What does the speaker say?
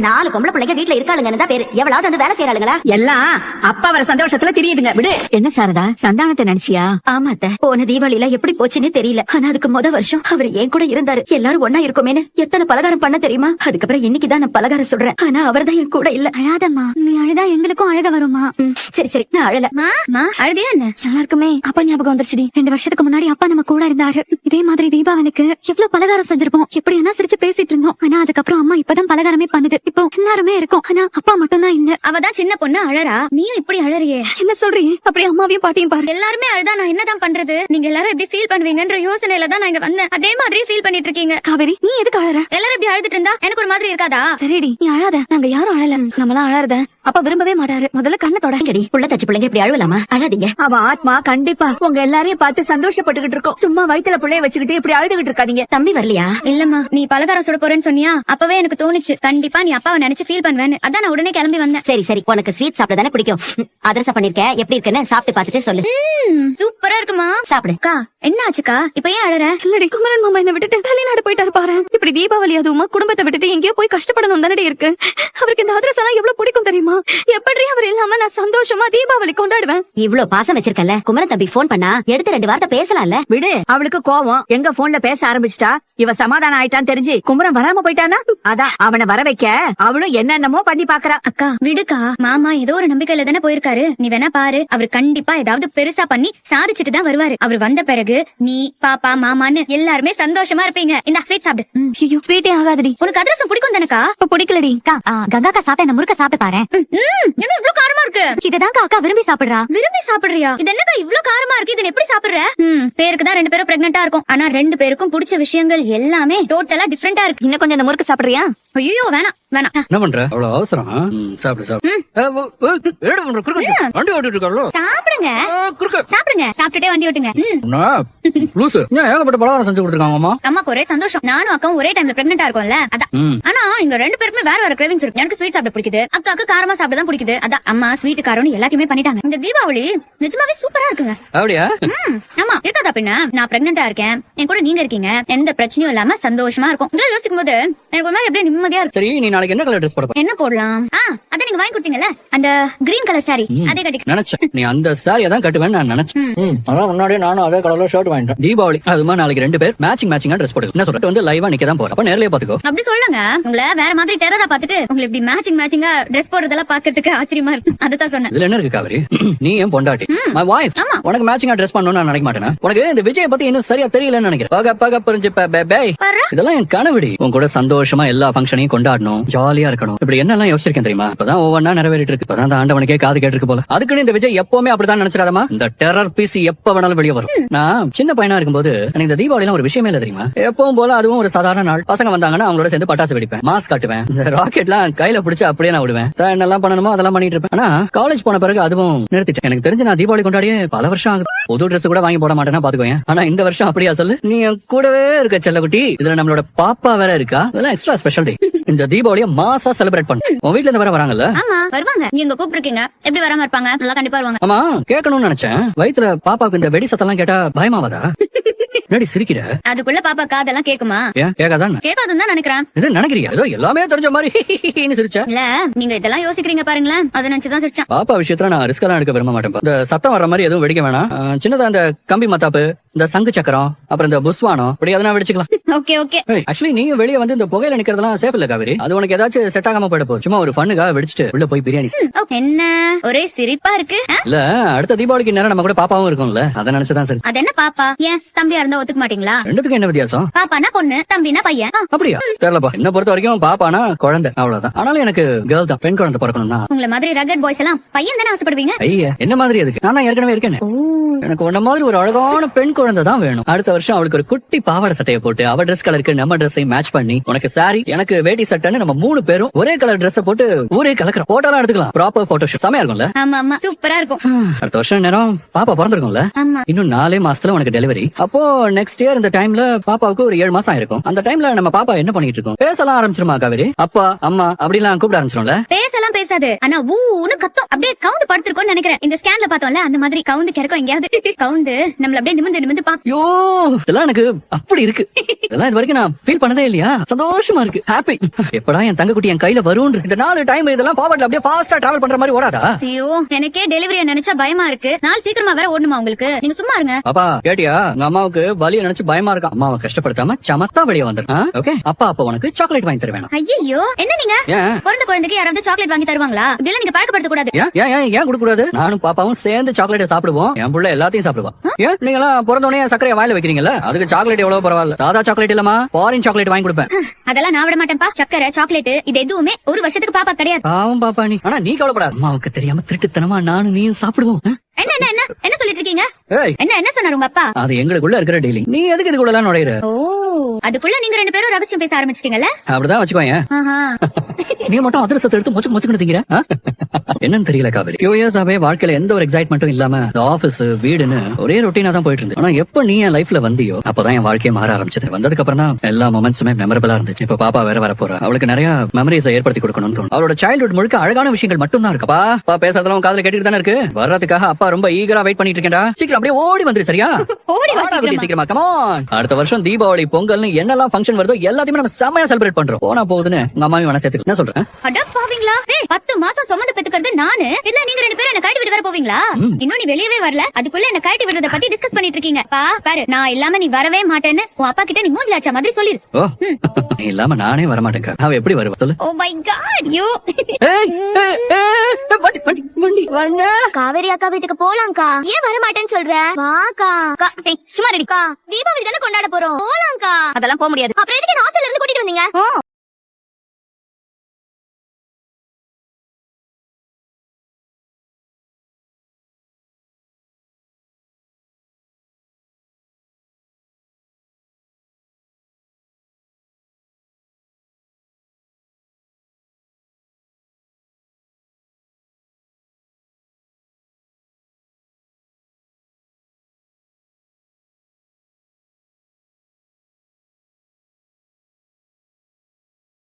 4 பொம்பளை பிள்ளைங்க வீட்டுல இருக்காளுங்கன்னு தான் பேரு. எவ்வளவு வந்து வேலை செய்யறாளுங்களா? எல்லாம் அப்பா வர சந்தோஷத்துல தெரியுதுங்க. விடு. என்ன சாரதா, சந்தானத்தை நினைச்சியா? ஆமா அத்தை, போன தீபாவளியில எப்படி போச்சுன்னு தெரியல. ஆனா அதுக்கு வருஷம் அவர் ஏன் கூட இருந்தாரு. எல்லாரும் ஒன்னா இருக்கோமேனு எத்தனை பலகாரம் பண்ண தெரியுமா? அதுக்கப்புறம் இன்னைக்குதான் நான் பலகாரம் சொல்றேன். ஆனா அவர் தான் என் கூட இல்ல. அழாதம்மா, நீ அழுதா எங்களுக்கும் அழக வருமா? சரி சரி, நான் அழல. அழுதியா என்ன? எல்லாருக்குமே அப்பா ஞாபகம் வந்துருச்சுடி. 2 வருஷத்துக்கு முன்னாடி அப்பா நம்ம கூட இருந்தாரு. இதே மாதிரி தீபாவளிக்கு எவ்வளவு பலகாரம் செஞ்சிருப்போம். எப்படி என்ன சிரிச்சு பேசிட்டு இருந்தோம். ஆனா அதுக்கப்புறம் அம்மா இப்பதான் பலகாரமே பண்ணுது. இப்போ எல்லாருமே இருக்கும். ஆனா அப்பா மட்டும் தான் இல்ல. அவதான் சின்ன பொண்ணு அழறா, நீயும் இப்படி அழறியே. என்ன சொல்றீங்க? அப்படியே அம்மாவையும் பாட்டியும் பாரு. எல்லாருமே அழுதா நான் என்னதான் பண்றது? நீங்க எல்லாரும் எப்படி ஃபீல் பண்ணுவீங்கன்ற யோசனையில தான் நான் இங்க வந்தேன். அதே மாதிரி ஃபீல் பண்ணிட்டு இருக்கீங்க. காவேரி, நீ எதுக்கு அழற? எல்லாரும் இப்படி அழுதுட்டு இருந்தா எனக்கு ஒரு மாதிரி இருக்காதா? சரிடி, நீ அழாத. நாங்க யாரும் அழல. நம்மளாம் அழறத அப்பா விரும்பவே மாட்டாரு. முதல்ல கண்ணை தொடங்கடி. புள்ள தச்சு பிள்ளைங்க இப்படி அழுவலாமா? அழாதீங்க. அவ ஆத்மா கண்டிப்பா உங்க எல்லாரையும் பார்த்து சந்தோஷப்பட்டுக்கிட்டு இருக்கோம். சும்மா வயித்துல பிள்ளைய வச்சுக்கிட்டு இப்படி அழுதுகிட்டு இருக்காதீங்க. தம்பி வரலையா? இல்லம்மா, நீ பலகாரம் சுட போறேன்னு சொன்னியா? அப்பவே எனக்கு தோணுச்சு கண்டிப்பா நீ அப்பாவை நினைச்சு ஃபீல் பண்ணுவேன்னு. அதான் நான் உடனே கிளம்பி வந்தேன். சரி சரி, உனக்கு ஸ்வீட் சாப்பிட தானே பிடிக்கும். அதிரசம் பண்ணிருக்கேன், எப்படி இருக்குன்னு சாப்பிட்டு பாத்துட்டு சொல்லு. சூப்பரா இருக்குமா? சாப்பிடு. அக்கா, என்ன ஆச்சுக்கா? இப்ப ஏன் அழற? இல்லடி, குமரன் மாமா என்ன விட்டுட்டு வெளிநாடு போயிட்டாரு பாரு. இப்படி தீபாவளி அதுவுமா குடும்பத்தை விட்டுட்டு எங்கேயோ போய் கஷ்டப்படணும் தானடி இருக்கு. அவருக்கு இந்த அதிரசம் எல்லாம் எவ்வளவு பிடிக்கும் தெரியுமா? எப்படி அவர் இல்லாம நான் சந்தோஷமா தீபாவளி கொண்டாடுவேன். இவ்ளோ பாசம் வச்சிருக்கல, குமரன் தம்பி போன் பண்ணா எடுத்து 2 வார்த்தை பேசலாம்ல. விடு, அவளுக்கு கோவம். எங்க போன்ல பேச ஆரம்பிச்சிட்டா. இவ சமாதானம் ஆயிட்டான்னு தெரிஞ்சு குமரன் வராம போயிட்டானா? அதான் அவனை வர வைக்க அவளும் என்னென்னமோ பண்ணி பாக்குறா. அக்கா விடுக்கா, மாமா ஏதோ ஒரு நம்பிக்கையில தானே போயிருக்காரு. நீ வேணா பாரு, அவர் கண்டிப்பா ஏதாவது பெருசா பண்ணி சாதிச்சுட்டு தான் வருவாரு. அவர் வந்த பிறகு நீ பாப்பா மாமான்னு எல்லாருமே சந்தோஷமா இருப்பீங்க. இந்த ஸ்வீட் சாப்பிடு. ஐயோ, ஸ்வீட்டே ஆகாதடி. உனக்கு அதிரசம் பிடிக்கும் தானக்கா? இப்ப பிடிக்கலடி. கங்காக்கா சாப்பிட்ட இந்த முறுக்க சாப்பிட்டு பாரு. என்ன இவ்ளோ காரமா இருக்கு? இதுதான் அக்கா விரும்பி சாப்பிடுறா. விரும்பி சாப்பிடுறியா? இது என்னக்கா இவ்ளோ காரமா இருக்கு? இதை எப்படி சாப்பிடுற? பேருக்கு தான் 2 பேரும் பிரெக்னெண்டா இருக்கும். ஆனா 2 பேருக்கும் பிடிச்ச விஷயங்கள் எல்லாமே டோட்டலா டிஃபரெண்டா இருக்கு. இன்னும் கொஞ்சம் இந்த முறுக்கு சாப்பிடுறியா? ஐயோ வேணாம் வேணாம். என்ன பண்ற? அவ்வளவு அவசரம்? சாப்பிடு வண்டி ஓட்டிட்டு இருக்காரோ? சாப்பிடுங்க சாப்பிடுங்க, சாப்பிட்டுட்டே வண்டி ஓட்டுங்க. ஏகப்பட்ட பலகாரம் செஞ்சு கொடுத்துருக்காங்கம்மா. அம்மாக்கு ஒரே சந்தோஷம். நானும் அக்காவும் ஒரே டைம்ல பிரெக்னெண்டா இருக்கோம்ல, அதான். ஆனா இங்க 2 பேருக்குமே வேற வேற கிரேவிங்ஸ் இருக்கு. எனக்கு ஸ்வீட் சாப்பிட பிடிக்குது, அக்காக்கு காரமா சாப்பிட தான் பிடிக்குது. அதான் அம்மா ஸ்வீட் காரம்னு எல்லாத்தையுமே பண்ணிட்டாங்க. இந்த தீபாவளி நிஜமாவே சூப்பரா இருக்குங்க. அப்படியா? ஆமா, இருக்காதா பின்ன? நான் பிரெக்னெண்டா இருக்கேன், என் கூட நீங்க இருக்கீங்க, எந்த பிரச்சனையும் இல்லாம சந்தோஷமா இருக்கும். இதெல்லாம் யோசிக்கும் போது எனக்கு ஒரு மாதிரி அப்படியே நிம்மதியா இருக்கு. சரி, நீ நாளைக்கு என்ன கலர் ட்ரெஸ் போட போற? என்ன போடலாம்? அத நீங்க வாங்கி கொடுத்தீங்கல்ல, அந்த கிரீன் கலர் சாரி, அதே கட்டி நினைச்சேன் நீ அந்த சாரியை தான் கட்டுவேன்னு நான் நினைச்சேன். அதான் முன்னாடியே நானும் அதே கலர்ல ஷர்ட் வாங்கிட்டேன். தீபாவளி அதுமா நாளைக்கு 2 பேர் மேட்சிங்கா ட்ரெஸ் போடு. என்ன சொல்றது, வந்து லைவா நிக்க தான் போறேன். அப்ப நேர்லயே பாத்துக்கோ. அப்படி சொல்லுங்க. உங்களை வேற மாதிரி டெரரா பாத்துட்டு உங்களை இப்படி மேட்சிங்கா ட்ரெஸ் போடுறதெல்லாம் பாக்குறதுக்கு ஆச்சரியமா இருக்கு. அதத்தான் சொன்னேன். இதுல என்ன இருக்கு காவேரி? நீ ஏன் பொண்டாட்டி, மை வைஃப். உனக்கு மேட்சிங்கா ட்ரெஸ் பண்ணணும்னு நான் நினைக்க மாட்டேனா? உனக்கு இந்த விஜய் பத்தி இன்னும் சரியா தெரியலன்னு நினைக்கிறேன். பக புரிஞ்சு இதெல்லாம் என் கனவுடி. உன் கூட சந்தோஷமா எல்லா ஃபங்க்ஷனையும் கொண்டாடணும், ஜாலியா இருக்கணும். இப்படி என்னெல்லாம் யோசிச்சிருக்கேன் தெரியுமா? இப்பதான் ஒவ்வொன்னா நிறைவேறிட்டு இருக்கு. இப்பதான் அந்த ஆண்டவனுக்கே காது கேட்டிருக்கு போல. அதுக்குன்னு இந்த விஜய் எப்பவுமே அப்படிதான் நினைச்சிடாதமா? இந்த டெரர் பீஸ் எப்ப வேணாலும் வெளியே வரும். நான் சின்ன பையனா இருக்கும்போது எனக்கு இந்த தீபாவளி ஒரு விஷயமே இல்ல தெரியுமா? எப்பவும் போல அதுவும் ஒரு சாதாரண நாள். பசங்க வந்தாங்கன்னா அவங்களோட சேர்ந்து பட்டாசு வெடிப்பேன், மாஸ்க் காட்டுவேன், இந்த ராக்கெட் எல்லாம் கையில பிடிச்சு அப்படியே நான் விடுவேன். என்னெல்லாம் பண்ணணுமோ அதெல்லாம் பண்ணிட்டு இருப்பேன். ஆனா காலேஜ் போன பிறகு அதுவும் நிறுத்திட்டேன். எனக்கு தெரிஞ்சு நான் தீபாவளி கொண்டாடியே பல வருஷம் ஆகுது. புது ட்ரெஸ் கூட வாங்கி போட மாட்டேன்னா பாத்துக்கோங்க. ஆனா இந்த வருஷம் அப்படியா சொல்லு? நீ கூடவே இருக்க செல்லக்குட்டி. இதுல நம்மளோட பாப்பா வேற இருக்கா. இதெல்லாம் எக்ஸ்ட்ரா ஸ்பெஷல் டே. இந்த தீபாவளியை மாசா செலிப்ரேட் பண்ணு. உன் வீட்ல இருந்து வேற வராங்கல்ல? ஆமா வருவாங்க. நீங்க கூப்பிட்டுருக்கீங்க, எப்படி வராம இருப்பாங்க? நல்லா கண்டிப்பா வருவாங்க. ஆமா, கேட்கணும்னு நினைச்சேன். வயித்துல பாப்பாவுக்கு இந்த வெடி சத்தம் எல்லாம் கேட்டா பயமாவதா? என்னடி சிரிக்கிற? அதுக்குள்ள பாப்பா காதெல்லாம் கேக்குமா? ஏன் கேட்காதான்? கேட்காதுன்னு தான் நினைக்கிறேன். இது நினைக்கிறியா? ஏதோ எல்லாமே தெரிஞ்ச மாதிரி சிரிச்ச. இல்ல, நீங்க இதெல்லாம் யோசிக்கிறீங்க பாருங்களேன், அதை நினைச்சுதான் சிரிச்சேன். பாப்பா விஷயத்துல நான் ரிஸ்க் எல்லாம் எடுக்க விரும்ப மாட்டேன். இந்த சத்தம் வர்ற மாதிரி எதுவும் வெடிக்க வேணாம். சின்னதா இந்த கம்பி மத்தாப்பு, இந்த சங்கு சக்கரம், அப்புறம் இந்த புஸ்வானம், அப்படி எதனா வெடிச்சுக்கலாம். Okay okay. ஆக்சுவலி நீ வெளியே வந்து இந்த புகையில நிக்கிறதெல்லாம் சேஃப் இல்ல காவேரி. அது உனக்கு ஏதாச்சும் செட் ஆகாம போயிட போ. சும்மா ஒரு ஃபன்னுக்காக வெடிச்சிட்டு உள்ள போய் பிரியாணி. என்ன ஒரே சிரிப்பா இருக்கு? இல்ல, அடுத்த தீபாவளிக்கு நேரம் நம்ம கூட பாப்பாவும் இருக்கும்ல, அதை நினைச்சுதான் சரி. அது என்ன பாப்பா? ஏன் தம்பியா இருந்தா ஒத்துக்க மாட்டீங்களா? ரெண்டுத்துக்கு என்ன வித்தியாசம்? பாப்பானா பொண்ணு, தம்பினா பையன். அப்படியா? தெரியலப்பா. என்ன பொறுத்த வரைக்கும் பாப்பானா குழந்தை, அவ்வளவுதான். ஆனாலும் எனக்கு கேர்ள் தான், பெண் குழந்தை பிறக்கணும் தான். உங்களை மாதிரி ரகட் பாய்ஸ் எல்லாம் பையன் தானே ஆசைப்படுவீங்க? ஐயா, என்ன மாதிரி அதுக்கு? நான் தான் ஏற்கனவே இருக்கேன். எனக்கு உன்ன மாதிரி ஒரு அழகான பெண் குழந்தை தான் வேணும். அடுத்த வருஷம் அவளுக்கு ஒரு குட்டி பாவாடை சட்டையை போட்டு அவ ட்ரெஸ் கலருக்கு நம்ம ட்ரெஸ்ஸை மேட்ச் பண்ணி, உனக்கு சாரி எனக்கு வேட்டி சட்டைன்னு நம்ம 3 பேரும் ஒரே கலர் ட்ரெஸ் போட்டு ஊரே கலக்குறோம். போட்டோலாம் எடுத்துக்கலாம். ப்ராப்பர் போட்டோ ஷூட் செமையா இருக்கும்ல? ஆமா ஆமா, சூப்பரா இருக்கும். அடுத்த வருஷம் நேரம் பாப்பா பிறந்திருக்கும்ல? ஆமா. இன்னும் 4 மாசத்துல உனக்கு டெலிவரி. அப்போ நெக்ஸ்ட் இயர் இந்த டைம்ல பாப்பாவுக்கு ஒரு 7 மாசம் ஆயிருக்கும். அந்த டைம்ல நம்ம பாப்பா என்ன பண்ணிட்டு இருக்கோம்? பேசலாம் ஆரம்பிச்சிருமா காவேரி? அப்பா அம்மா அப்படிலாம் கூப்பிட ஆரம்பிச்சிரும்ல? பேசலாம் பேசாது, ஆனா ஊன்னு கத்தும். அப்படியே கவுந்து படுத்திருக்கோம்னு நினைக்கிறேன். இந்த ஸ்கேன்ல பார்த்தோம்ல, அந்த மாதிரி கவுந்து கிடக்கும் எங்கேயாவது. கவுந்து நம்மள அப்படியே நிமிந்து வருதுப்பா. ஐயோ இதெல்லாம் எனக்கு அப்படி இருக்கு. இதெல்லாம் இது வரைக்கும் நான் ஃபீல் பண்ணதே இல்லையா. சந்தோஷமா இருக்கு. ஹாப்பி. எப்படா என் தங்கக்குட்டி என் கையில வரும். இந்த 4 டைம் இதெல்லாம் ஃபார்வர்ட்ல அப்படியே ஃபாஸ்டா டிராவல் பண்ற மாதிரி ஓடாதா? ஐயோ எனக்கே டெலிவரியை நினைச்சா பயமா இருக்கு. நாள் சீக்கிரமா வேற ஓடணுமா உங்களுக்கு? நீங்க சும்மா இருங்க. பாப்பா கேட்டியா? உங்க அம்மாவுக்கு வலியை நினைச்சு பயமா இருக்கா. அம்மாவை கஷ்டப்படுத்தாம சமத்தா வெளியே வந்துரு. ஓகே அப்பா அப்ப உனக்கு சாக்லேட் வாங்கி தருவேன். ஐயோ என்ன நீங்க ஏன் பிறந்த குழந்தைக்கு யாராவது சாக்லேட் வாங்கி தருவாங்களா? இப்படி நீங்க பழக்கப்படுத்த கூடாது. ஏன் ஏன் ஏன் ஏன் கொடுக்க கூடாது? நானும் பாப்பாவும் சேர்ந்து சாக்லேட் சாப்பிடுவோம். என் புள்ள எல்லாத்தையும் சாப்பிடுவான். ஏன் நீங்க எல்லாம் பிறந்த உடனே சக்கரையை வாயில வைக்கிறீங்கல்ல? அதுக்கு சாக்லேட் எவ்வளவு பரவாயில்ல. சாதா சாக்லேட் இல்லமா ஃபாரின் சாக்லேட் வாங்கி கொடுப்பேன். அதெல்லாம் நான் விட மாட்டேன்ப்பா. சக்கரை சாக்லேட் இது எதுவுமே ஒரு வருஷத்துக்கு பாப்பா கிடையாது. பாவம் பாப்பா நீ. ஆனா நீ கவலைப்படாத. அம்மாவுக்கு தெரியாம திருட்டுத்தனமா நானும் நீயும் சாப்பிடுவோம். என்ன என்ன என்ன என்ன சொல்லிட்டு இருக்கீங்க? ஏய் என்ன சொன்னாரு உங்க அப்பா? அது எங்களுக்குள்ள இருக்கிற டீலிங். நீ எதுக்கு இதுக்குள்ள எல்லாம் நுழையிற? ஓ அதுக்குள்ள நீங்க 2 பேரும் ரகசியம் பேச ஆரம்பிச்சிட்டீங்கல்ல? அப்படிதான் வச்சுக்கோங்க. ஆஹா. நீ மட்டும் அதிரசத்தை எடுத்து மொச்சுக்கு மொச்சுக்கு திங்கிற. என்னன்னு தெரியல காவேரி. ஃபியூ இயர்ஸாவே வாழ்க்கையில எந்த ஒரு எக்ஸைட்மெண்ட்டும் இல்லாம ஆபீஸ் வீடுன்னு ஒரே ரொட்டீனா தான் போயிட்டு இருந்து. ஆனா எப்ப நீ என் லைஃப்ல வந்தியோ அப்பதான் என் வாழ்க்கையை மாற ஆரம்பிச்சது. வந்ததுக்கு அப்புறம் தான் எல்லா மொமெண்ட்ஸுமே மெமரபிளா இருந்துச்சு. இப்ப பாப்பா வேற வர போறா. அவளுக்கு நிறைய மெமரிஸ் ஏற்படுத்தி கொடுக்கணும்னு தோணும். அவளோட சைல்ட்ஹுட் முழுக்க அழகான விஷயங்கள் மட்டும் தான் இருக்குப்பா. அப்பா பேசுறதெல்லாம் காதுல கேட்டுட்டு தானே இருக்கு. வர்றதுக்காக அப்பா ரொம்ப ஈகரா வெயிட் பண்ணிட்டு இருக்கேன்டா. சீக்கிரம் அப்படியே ஓடி வந்துரு சரியா? ஓடி வா வாடா அப்படியே சீக்கிரமா. சீக்கிரமா come on. அடுத்த வருஷம் தீபாவளி பொங்கல்னு என்னெல்லாம் ஃபங்க்ஷன் வருதோ எல்லாத்தையுமே நம்ம செமையா செலிப்ரேட் பண்றோம். போனா போகுதுன்னு உங்க அம்மாவையும் வேணா சேர்த்துக்க. என்ன சொல்றேன்? அட பாவீங்களா? 10 மாசம் சுமந்து பெத்துக்கிறது நானு. இல்ல நீங்க 2 பேரும் என்ன கழட்டி விட்டு வர போவீங்களா? இன்னும் நீ வெளியவே வரல. அதுக்குள்ள என்ன கழட்டி விடுறத பத்தி டிஸ்கஸ் பண்ணிட்டு இருக்கீங்க. பாரு நான் இல்லாம நீ வரவே மாட்டேன்னு உன் அப்பா கிட்ட நீ மூஞ்சில அடிச்ச மாதிரி சொல்லிரு. ஓ நீ இல்லாம நானே வர மாட்டேங்க. அவ எப்படி வருவா சொல்லு? Oh my god you. ஏய் வண்டி வண்ணா. காவேரி அக்கா வீட்டுக்கு போலாம்க்கா. ஏன் வர மாட்டேன்னு சொல்ற? வாக்கா. ஏய் சும்மா ரெடி. தீபாவளி தானே கொண்டாட போறோம். போலாம்க்கா. அதெல்லாம் போக முடியாது. அப்புறம் எதுக்கு ஹாஸ்டல்ல இருந்து கூட்டிட்டு வந்தீங்க?